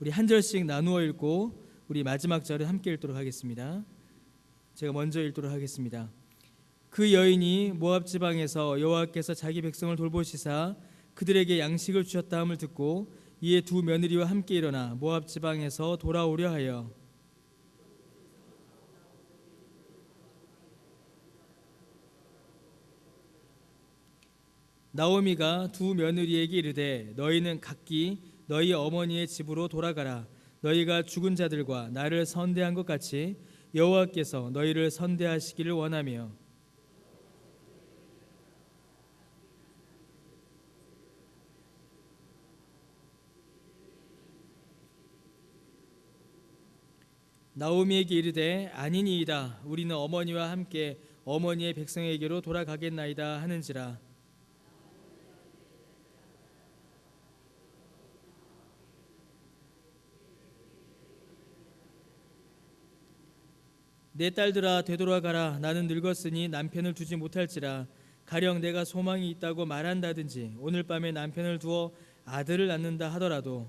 우리 한 절씩 나누어 읽고 우리 마지막 절을 함께 읽도록 하겠습니다. 제가 먼저 읽도록 하겠습니다. 그 여인이 모압 지방에서 여호와께서 자기 백성을 돌보시사 그들에게 양식을 주셨다 함을 듣고 이에 두 며느리와 함께 일어나 모압 지방에서 돌아오려 하여 나오미가 두 며느리에게 이르되 너희는 각기 너희 어머니의 집으로 돌아가라. 너희가 죽은 자들과 나를 선대한 것 같이 여호와께서 너희를 선대하시기를 원하며 나오미에게 이르되 아니니이다. 우리는 어머니와 함께 어머니의 백성에게로 돌아가겠나이다 하는지라. 내 딸들아 되돌아가라. 나는 늙었으니 남편을 두지 못할지라. 가령 내가 소망이 있다고 말한다든지 오늘 밤에 남편을 두어 아들을 낳는다 하더라도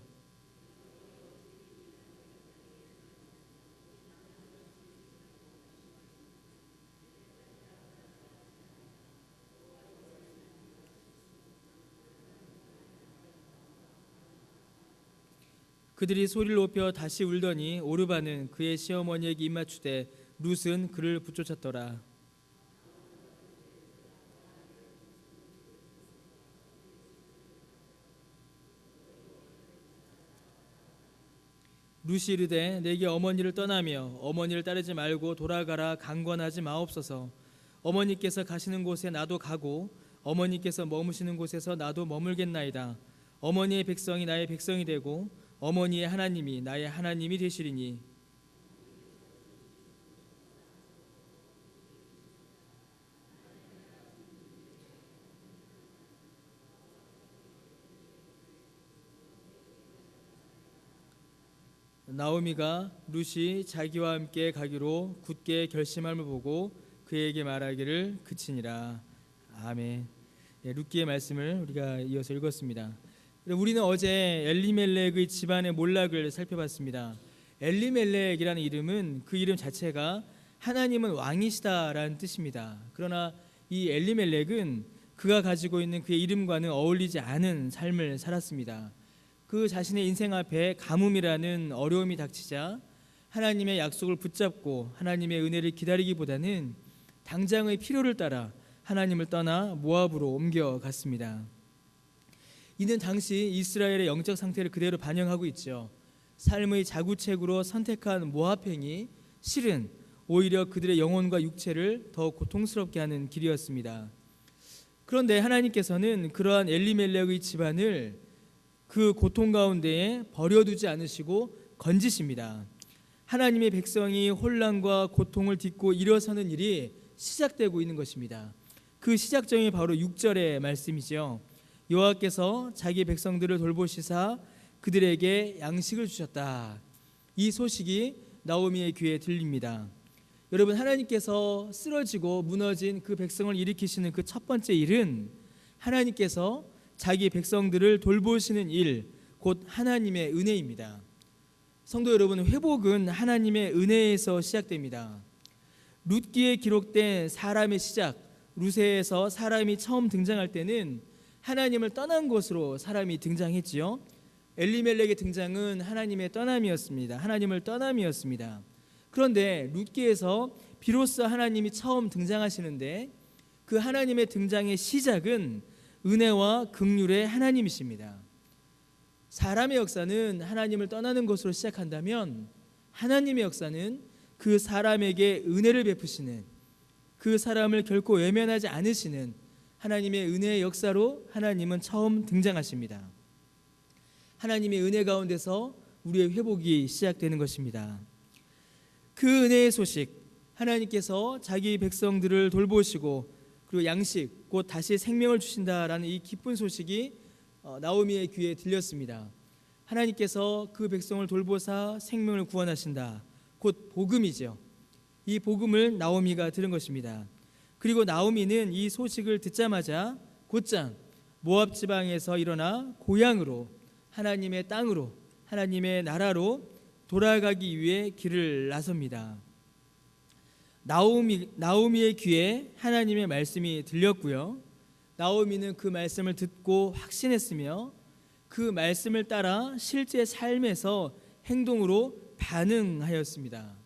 그들이 소리를 높여 다시 울더니 오르바는 그의 시어머니에게 입맞추되 룻은 그를 붙쫓았더라. 룻이 이르되 내게 어머니를 떠나며 어머니를 따르지 말고 돌아가라 강권하지 마옵소서. 어머니께서 가시는 곳에 나도 가고 어머니께서 머무시는 곳에서 나도 머물겠나이다. 어머니의 백성이 나의 백성이 되고 어머니의 하나님이 나의 하나님이 되시리니 나오미가 룻이 자기와 함께 가기로 굳게 결심함을 보고 그에게 말하기를 그치니라. 아멘. 룻기의 말씀을 우리가 이어서 읽었습니다. 우리는 어제 엘리멜렉의 집안의 몰락을 살펴봤습니다. 엘리멜렉이라는 이름은 그 이름 자체가 하나님은 왕이시다라는 뜻입니다. 그러나 이 엘리멜렉은 그가 가지고 있는 그의 이름과는 어울리지 않은 삶을 살았습니다. 그 자신의 인생 앞에 가뭄이라는 어려움이 닥치자 하나님의 약속을 붙잡고 하나님의 은혜를 기다리기보다는 당장의 필요를 따라 하나님을 떠나 모압으로 옮겨갔습니다. 이는 당시 이스라엘의 영적 상태를 그대로 반영하고 있죠. 삶의 자구책으로 선택한 모압행이 실은 오히려 그들의 영혼과 육체를 더 고통스럽게 하는 길이었습니다. 그런데 하나님께서는 그러한 엘리멜렉의 집안을 그 고통 가운데에 버려두지 않으시고 건지십니다. 하나님의 백성이 혼란과 고통을 딛고 일어서는 일이 시작되고 있는 것입니다. 그 시작점이 바로 6절의 말씀이죠. 여호와께서 자기 백성들을 돌보시사 그들에게 양식을 주셨다. 이 소식이 나오미의 귀에 들립니다. 여러분, 하나님께서 쓰러지고 무너진 그 백성을 일으키시는 그 첫 번째 일은 하나님께서 자기 백성들을 돌보시는 일, 곧 하나님의 은혜입니다. 성도 여러분, 회복은 하나님의 은혜에서 시작됩니다. 룻기에 기록된 사람의 시작, 룻에서 사람이 처음 등장할 때는 하나님을 떠난 것으로 사람이 등장했지요. 엘리멜렉의 등장은 하나님의 떠남이었습니다. 하나님을 떠남이었습니다. 그런데 룻기에서 비로소 하나님이 처음 등장하시는데 그 하나님의 등장의 시작은 은혜와 긍휼의 하나님이십니다. 사람의 역사는 하나님을 떠나는 것으로 시작한다면 하나님의 역사는 그 사람에게 은혜를 베푸시는, 그 사람을 결코 외면하지 않으시는 하나님의 은혜의 역사로 하나님은 처음 등장하십니다. 하나님의 은혜 가운데서 우리의 회복이 시작되는 것입니다. 그 은혜의 소식, 하나님께서 자기 백성들을 돌보시고 그리고 양식, 곧 다시 생명을 주신다라는 이 기쁜 소식이 나오미의 귀에 들렸습니다. 하나님께서 그 백성을 돌보사 생명을 구원하신다. 곧 복음이죠. 이 복음을 나오미가 들은 것입니다. 그리고 나오미는 이 소식을 듣자마자 곧장 모압 지방에서 일어나 고향으로, 하나님의 땅으로, 하나님의 나라로 돌아가기 위해 길을 나섭니다. 나오미의 귀에 하나님의 말씀이 들렸고요. 나오미는 그 말씀을 듣고 확신했으며 그 말씀을 따라 실제 삶에서 행동으로 반응하였습니다.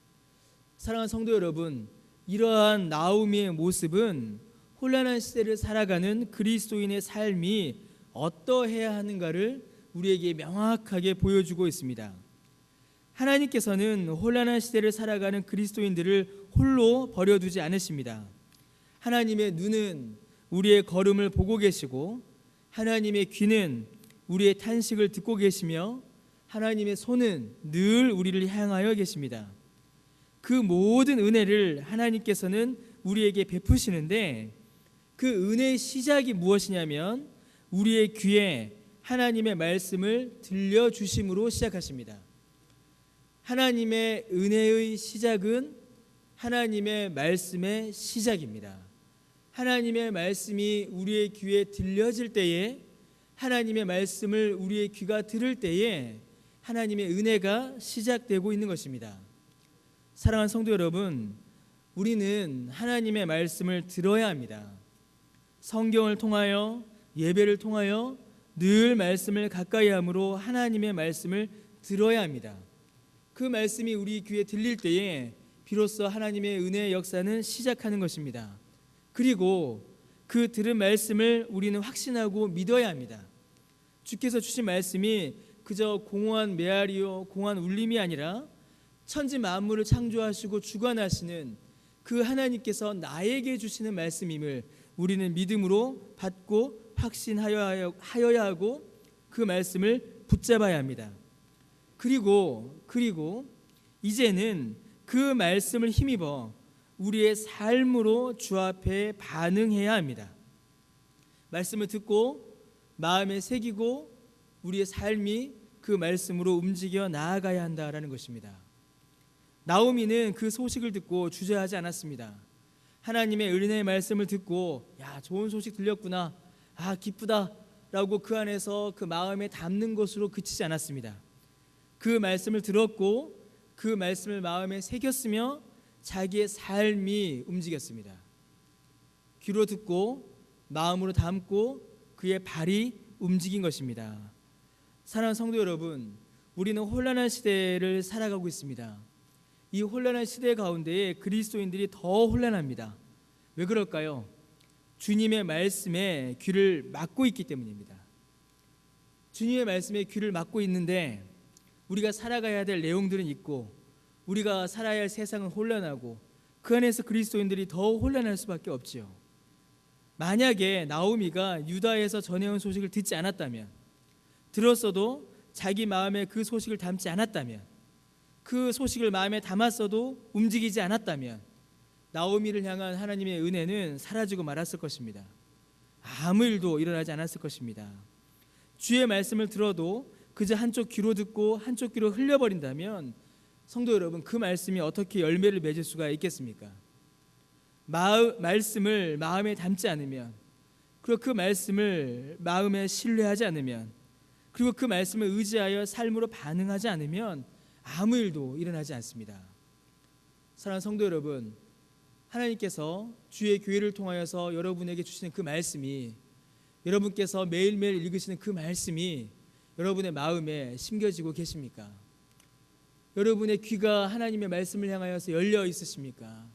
사랑하는 성도 여러분, 이러한 나오미의 모습은 혼란한 시대를 살아가는 그리스도인의 삶이 어떠해야 하는가를 우리에게 명확하게 보여주고 있습니다. 하나님께서는 혼란한 시대를 살아가는 그리스도인들을 홀로 버려두지 않으십니다. 하나님의 눈은 우리의 걸음을 보고 계시고 하나님의 귀는 우리의 탄식을 듣고 계시며 하나님의 손은 늘 우리를 향하여 계십니다. 그 모든 은혜를 하나님께서는 우리에게 베푸시는데 그 은혜의 시작이 무엇이냐면 우리의 귀에 하나님의 말씀을 들려주심으로 시작하십니다. 하나님의 은혜의 시작은 하나님의 말씀의 시작입니다. 하나님의 말씀이 우리의 귀에 들려질 때에, 하나님의 말씀을 우리의 귀가 들을 때에 하나님의 은혜가 시작되고 있는 것입니다. 사랑하는 성도 여러분, 우리는 하나님의 말씀을 들어야 합니다. 성경을 통하여, 예배를 통하여 늘 말씀을 가까이 함으로 하나님의 말씀을 들어야 합니다. 그 말씀이 우리 귀에 들릴 때에 비로소 하나님의 은혜의 역사는 시작하는 것입니다. 그리고 그 들은 말씀을 우리는 확신하고 믿어야 합니다. 주께서 주신 말씀이 그저 공허한 메아리요 공허한 울림이 아니라 천지 만물을 창조하시고 주관하시는 그 하나님께서 나에게 주시는 말씀임을 우리는 믿음으로 받고 확신하여야 하고 그 말씀을 붙잡아야 합니다. 그리고 이제는 그 말씀을 힘입어 우리의 삶으로 주 앞에 반응해야 합니다. 말씀을 듣고 마음에 새기고 우리의 삶이 그 말씀으로 움직여 나아가야 한다라는 것입니다. 나오미는 그 소식을 듣고 주저하지 않았습니다. 하나님의 은혜의 말씀을 듣고 야, 좋은 소식 들렸구나, 기쁘다 라고 그 안에서 그 마음에 담는 것으로 그치지 않았습니다. 그 말씀을 들었고 그 말씀을 마음에 새겼으며 자기의 삶이 움직였습니다. 귀로 듣고 마음으로 담고 그의 발이 움직인 것입니다. 사랑하는 성도 여러분, 우리는 혼란한 시대를 살아가고 있습니다. 이 혼란한 시대 가운데에 그리스도인들이 더 혼란합니다. 왜 그럴까요? 주님의 말씀에 귀를 막고 있기 때문입니다. 주님의 말씀에 귀를 막고 있는데 우리가 살아가야 될 내용들은 있고 우리가 살아야 할 세상은 혼란하고 그 안에서 그리스도인들이 더 혼란할 수밖에 없지요. 만약에 나오미가 유다에서 전해온 소식을 듣지 않았다면, 들었어도 자기 마음에 그 소식을 담지 않았다면, 그 소식을 마음에 담았어도 움직이지 않았다면 나오미를 향한 하나님의 은혜는 사라지고 말았을 것입니다. 아무 일도 일어나지 않았을 것입니다. 주의 말씀을 들어도 그저 한쪽 귀로 듣고 한쪽 귀로 흘려버린다면 성도 여러분, 그 말씀이 어떻게 열매를 맺을 수가 있겠습니까? 말씀을 마음에 담지 않으면, 그리고 그 말씀을 마음에 신뢰하지 않으면, 그리고 그 말씀을 의지하여 삶으로 반응하지 않으면 아무 일도 일어나지 않습니다. 사랑하는 성도 여러분, 하나님께서 주의 교회를 통하여서 여러분에게 주시는 그 말씀이, 여러분께서 매일매일 읽으시는 그 말씀이 여러분의 마음에 심겨지고 계십니까? 여러분의 귀가 하나님의 말씀을 향하여서 열려 있으십니까?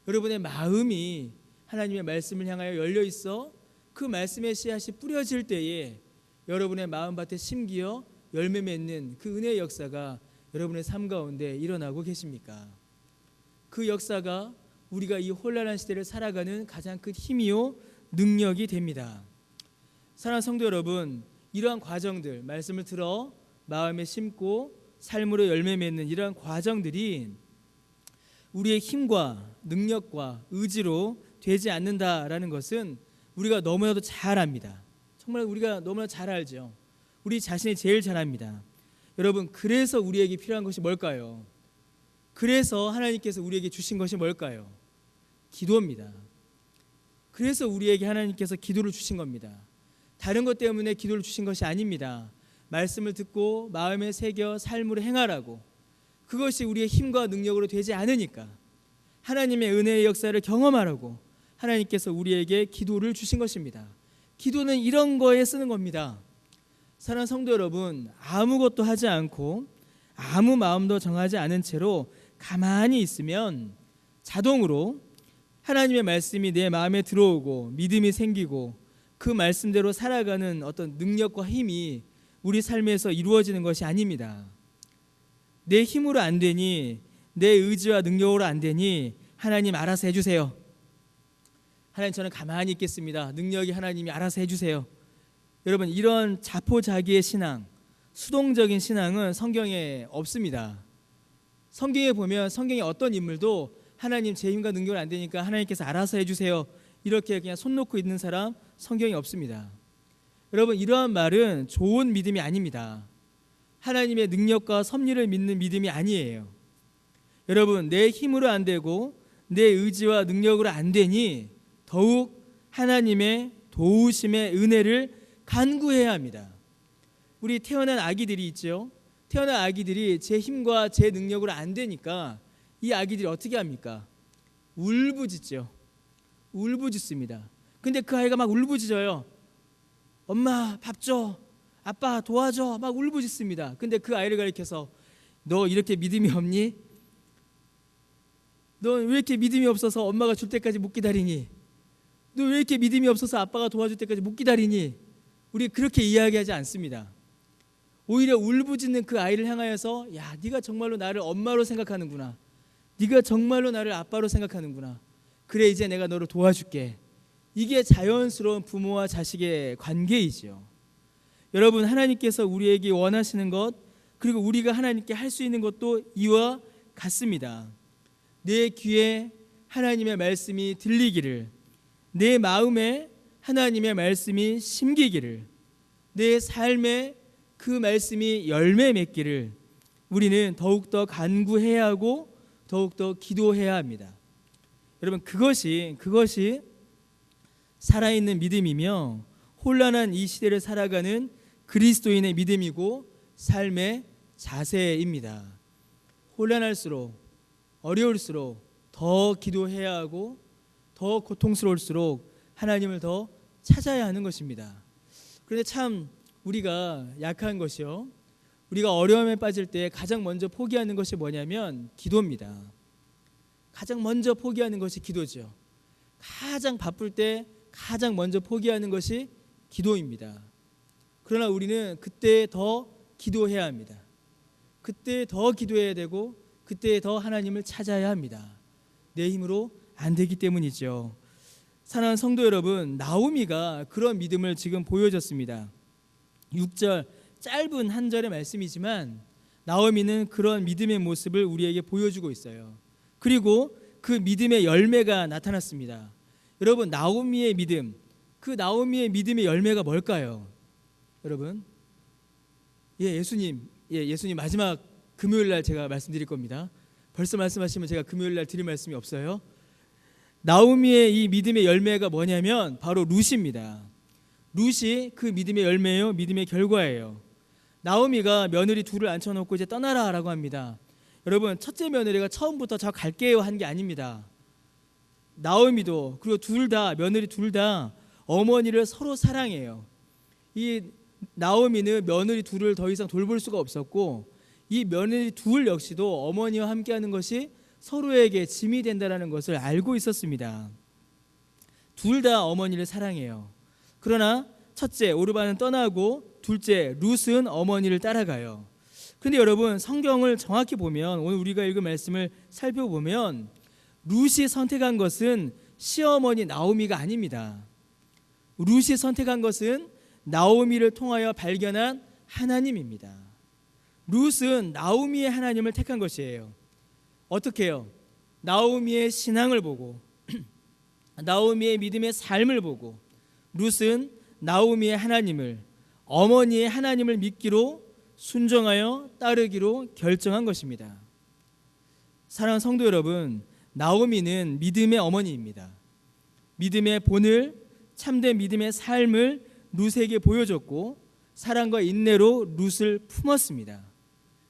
여러분의 마음이 하나님의 말씀을 향하여 열려 있어 그 말씀의 씨앗이 뿌려질 때에 여러분의 마음밭에 심기어 열매 맺는 그 은혜의 역사가 여러분의 삶 가운데 일어나고 계십니까? 그 역사가 우리가 이 혼란한 시대를 살아가는 가장 큰 힘이요 능력이 됩니다. 사랑하는 성도 여러분, 이러한 과정들, 말씀을 들어 마음에 심고 삶으로 열매 맺는 이러한 과정들이 우리의 힘과 능력과 의지로 되지 않는다라는 것은 우리가 너무나도 잘 압니다. 정말 우리가 너무나 잘 알죠. 우리 자신이 제일 잘 압니다. 여러분, 그래서 우리에게 필요한 것이 뭘까요? 그래서 하나님께서 우리에게 주신 것이 뭘까요? 기도입니다. 그래서 우리에게 하나님께서 기도를 주신 겁니다. 다른 것 때문에 기도를 주신 것이 아닙니다. 말씀을 듣고 마음에 새겨 삶으로 행하라고, 그것이 우리의 힘과 능력으로 되지 않으니까 하나님의 은혜의 역사를 경험하라고 하나님께서 우리에게 기도를 주신 것입니다. 기도는 이런 거에 쓰는 겁니다. 사랑하는 성도 여러분, 아무것도 하지 않고 아무 마음도 정하지 않은 채로 가만히 있으면 자동으로 하나님의 말씀이 내 마음에 들어오고 믿음이 생기고 그 말씀대로 살아가는 어떤 능력과 힘이 우리 삶에서 이루어지는 것이 아닙니다. 내 힘으로 안 되니, 내 의지와 능력으로 안 되니 하나님 알아서 해주세요. 하나님 저는 가만히 있겠습니다. 능력이 하나님이 알아서 해주세요. 여러분, 이런 자포자기의 신앙, 수동적인 신앙은 성경에 없습니다. 성경에 보면 성경의 어떤 인물도 하나님 제 힘과 능력은 안 되니까 하나님께서 알아서 해주세요, 이렇게 그냥 손 놓고 있는 사람 성경에 없습니다. 여러분, 이러한 말은 좋은 믿음이 아닙니다. 하나님의 능력과 섭리를 믿는 믿음이 아니에요. 여러분, 내 힘으로 안 되고 내 의지와 능력으로 안 되니 더욱 하나님의 도우심의 은혜를 간구해야 합니다. 우리 태어난 아기들이 있죠. 태어난 아기들이 제 힘과 제 능력으로 안 되니까 이 아기들이 어떻게 합니까? 울부짖죠. 울부짖습니다. 근데 그 아이가 막 울부짖어요. 엄마 밥 줘, 아빠 도와줘, 막 울부짖습니다. 근데 그 아이를 가리켜서 너 이렇게 믿음이 없니? 너 왜 이렇게 믿음이 없어서 엄마가 줄 때까지 못 기다리니? 너 왜 이렇게 믿음이 없어서 아빠가 도와줄 때까지 못 기다리니? 우리 그렇게 이야기하지 않습니다. 오히려 울부짖는 그 아이를 향하여서, 야, 네가 정말로 나를 엄마로 생각하는구나, 네가 정말로 나를 아빠로 생각하는구나, 그래 이제 내가 너를 도와줄게. 이게 자연스러운 부모와 자식의 관계이지요. 여러분, 하나님께서 우리에게 원하시는 것, 그리고 우리가 하나님께 할 수 있는 것도 이와 같습니다. 내 귀에 하나님의 말씀이 들리기를, 내 마음에 하나님의 말씀이 심기기를, 내 삶에 그 말씀이 열매 맺기를 우리는 더욱더 간구해야 하고 더욱더 기도해야 합니다. 여러분, 그것이 살아있는 믿음이며 혼란한 이 시대를 살아가는 그리스도인의 믿음이고 삶의 자세입니다. 혼란할수록, 어려울수록 더 기도해야 하고 더 고통스러울수록 하나님을 더 찾아야 하는 것입니다. 그런데 참 우리가 약한 것이요, 우리가 어려움에 빠질 때 가장 먼저 포기하는 것이 뭐냐면 기도입니다. 가장 먼저 포기하는 것이 기도죠. 가장 바쁠 때 가장 먼저 포기하는 것이 기도입니다. 그러나 우리는 그때 더 기도해야 합니다. 그때 더 기도해야 되고 그때 더 하나님을 찾아야 합니다. 내 힘으로 안 되기 때문이죠. 사랑하는 성도 여러분, 나오미가 그런 믿음을 지금 보여줬습니다. 6절 짧은 한 절의 말씀이지만 나오미는 그런 믿음의 모습을 우리에게 보여주고 있어요. 그리고 그 믿음의 열매가 나타났습니다. 여러분, 나오미의 믿음, 그 나오미의 믿음의 열매가 뭘까요? 여러분, 예수님 마지막 금요일 날 제가 말씀드릴 겁니다. 벌써 말씀하시면 제가 금요일 날 드릴 말씀이 없어요. 나오미의 이 믿음의 열매가 뭐냐면 바로 룻입니다. 룻이 그 믿음의 열매예요. 믿음의 결과예요. 나오미가 며느리 둘을 앉혀놓고 이제 떠나라라고 합니다. 여러분, 첫째 며느리가 처음부터 저 갈게요 한 게 아닙니다. 나오미도 그리고 며느리 둘 다 어머니를 서로 사랑해요. 이 나오미는 며느리 둘을 더 이상 돌볼 수가 없었고 이 며느리 둘 역시도 어머니와 함께하는 것이 서로에게 짐이 된다는 것을 알고 있었습니다. 둘 다 어머니를 사랑해요. 그러나 첫째 오르바는 떠나고 둘째 룻은 어머니를 따라가요. 그런데 여러분, 성경을 정확히 보면, 오늘 우리가 읽은 말씀을 살펴보면 룻이 선택한 것은 시어머니 나오미가 아닙니다. 룻이 선택한 것은 나오미를 통하여 발견한 하나님입니다. 룻은 나오미의 하나님을 택한 것이에요. 어떻게 해요? 나오미의 신앙을 보고 나오미의 믿음의 삶을 보고 룻은 나오미의 하나님을, 어머니의 하나님을 믿기로 순종하여 따르기로 결정한 것입니다. 사랑하는 성도 여러분, 나오미는 믿음의 어머니입니다. 믿음의 본을, 참된 믿음의 삶을 룻에게 보여줬고 사랑과 인내로 룻을 품었습니다.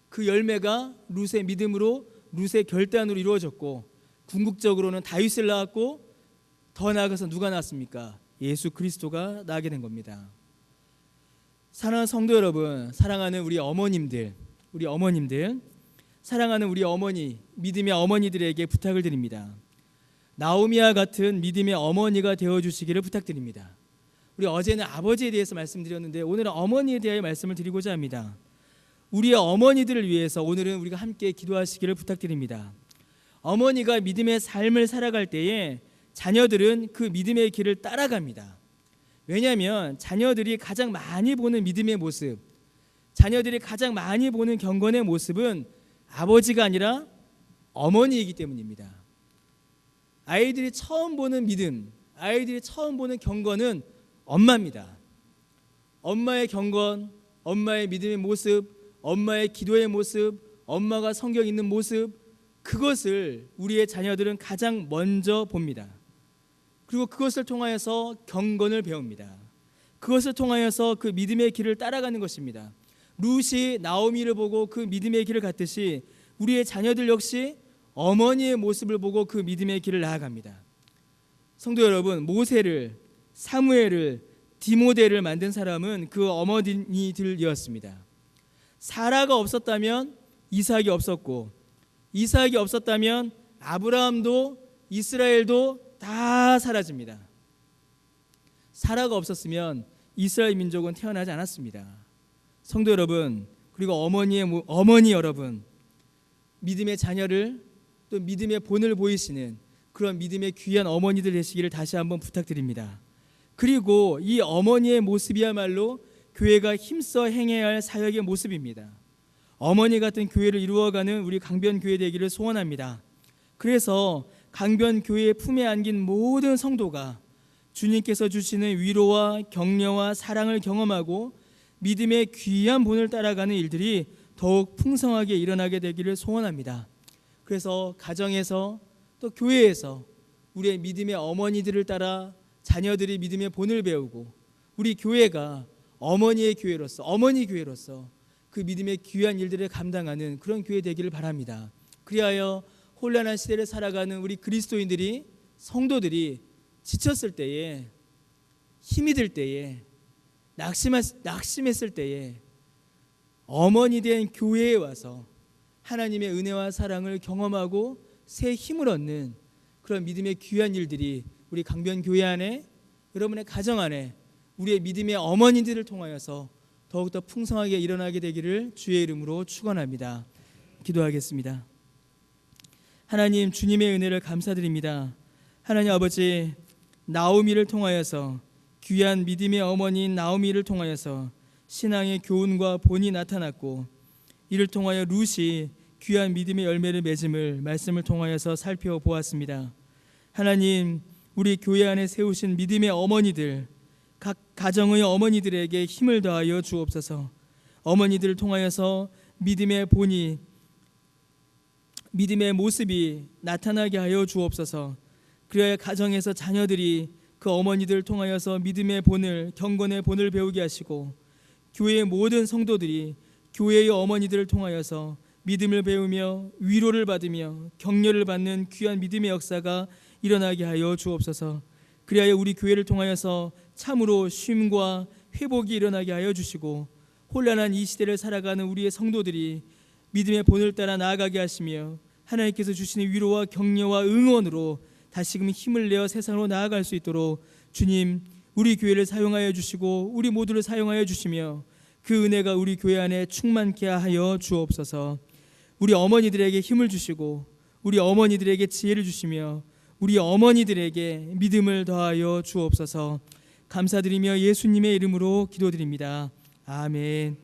그 열매가 룻의 믿음으로 룻의 결단으로 이루어졌고 궁극적으로는 다윗을 낳았고 더 나아가서 누가 낳았습니까? 예수 그리스도가 나게 된 겁니다. 사랑하는 성도 여러분, 사랑하는 우리 어머님들, 사랑하는 우리 어머니, 믿음의 어머니들에게 부탁을 드립니다. 나오미와 같은 믿음의 어머니가 되어주시기를 부탁드립니다. 우리 어제는 아버지에 대해서 말씀드렸는데 오늘은 어머니에 대하여 말씀을 드리고자 합니다. 우리의 어머니들을 위해서 오늘은 우리가 함께 기도하시기를 부탁드립니다. 어머니가 믿음의 삶을 살아갈 때에 자녀들은 그 믿음의 길을 따라갑니다. 왜냐하면 자녀들이 가장 많이 보는 믿음의 모습, 자녀들이 가장 많이 보는 경건의 모습은 아버지가 아니라 어머니이기 때문입니다. 아이들이 처음 보는 믿음, 아이들이 처음 보는 경건은 엄마입니다. 엄마의 경건, 엄마의 믿음의 모습, 엄마의 기도의 모습, 엄마가 성경 읽는 모습, 그것을 우리의 자녀들은 가장 먼저 봅니다. 그리고 그것을 통하여서 경건을 배웁니다. 그것을 통하여서 그 믿음의 길을 따라가는 것입니다. 룻이 나오미를 보고 그 믿음의 길을 갔듯이 우리의 자녀들 역시 어머니의 모습을 보고 그 믿음의 길을 나아갑니다. 성도 여러분, 모세를, 사무엘을, 디모데를 만든 사람은 그 어머니들이었습니다. 사라가 없었다면 이삭이 없었고, 이삭이 없었다면 아브라함도 이스라엘도 다 사라집니다. 사라가 없었으면 이스라엘 민족은 태어나지 않았습니다. 성도 여러분, 그리고 어머니 여러분, 믿음의 자녀를 또 믿음의 본을 보이시는 그런 믿음의 귀한 어머니들 되시기를 다시 한번 부탁드립니다. 그리고 이 어머니의 모습이야말로 교회가 힘써 행해야 할 사역의 모습입니다. 어머니 같은 교회를 이루어가는 우리 강변교회 되기를 소원합니다. 그래서 강변교회의 품에 안긴 모든 성도가 주님께서 주시는 위로와 격려와 사랑을 경험하고 믿음의 귀한 본을 따라가는 일들이 더욱 풍성하게 일어나게 되기를 소원합니다. 그래서 가정에서 또 교회에서 우리의 믿음의 어머니들을 따라 자녀들이 믿음의 본을 배우고 우리 교회가 어머니 교회로서 그 믿음의 귀한 일들을 감당하는 그런 교회 되기를 바랍니다. 그리하여 혼란한 시대를 살아가는 우리 그리스도인들이, 성도들이 지쳤을 때에, 힘이 들 때에, 낙심했을 때에 어머니 된 교회에 와서 하나님의 은혜와 사랑을 경험하고 새 힘을 얻는 그런 믿음의 귀한 일들이 우리 강변교회 안에, 여러분의 가정 안에 우리의 믿음의 어머니들을 통하여서 더욱더 풍성하게 일어나게 되기를 주의 이름으로 축원합니다. 기도하겠습니다. 하나님, 주님의 은혜를 감사드립니다. 하나님 아버지, 나오미를 통하여서, 귀한 믿음의 어머니인 나오미를 통하여서 신앙의 교훈과 본이 나타났고, 이를 통하여 룻이 귀한 믿음의 열매를 맺음을 말씀을 통하여서 살펴보았습니다. 하나님, 우리 교회 안에 세우신 믿음의 어머니들, 각 가정의 어머니들에게 힘을 더하여 주옵소서. 어머니들을 통하여서 믿음의 본이, 믿음의 모습이 나타나게 하여 주옵소서. 그래야 가정에서 자녀들이 그 어머니들을 통하여서 믿음의 본을, 경건의 본을 배우게 하시고, 교회의 모든 성도들이 교회의 어머니들을 통하여서 믿음을 배우며 위로를 받으며 격려를 받는 귀한 믿음의 역사가 일어나게 하여 주옵소서. 그리하여 우리 교회를 통하여서 참으로 쉼과 회복이 일어나게 하여 주시고, 혼란한 이 시대를 살아가는 우리의 성도들이 믿음의 본을 따라 나아가게 하시며 하나님께서 주시는 위로와 격려와 응원으로 다시금 힘을 내어 세상으로 나아갈 수 있도록 주님, 우리 교회를 사용하여 주시고 우리 모두를 사용하여 주시며 그 은혜가 우리 교회 안에 충만케 하여 주옵소서. 우리 어머니들에게 힘을 주시고 우리 어머니들에게 지혜를 주시며 우리 어머니들에게 믿음을 더하여 주옵소서. 감사드리며 예수님의 이름으로 기도드립니다. 아멘.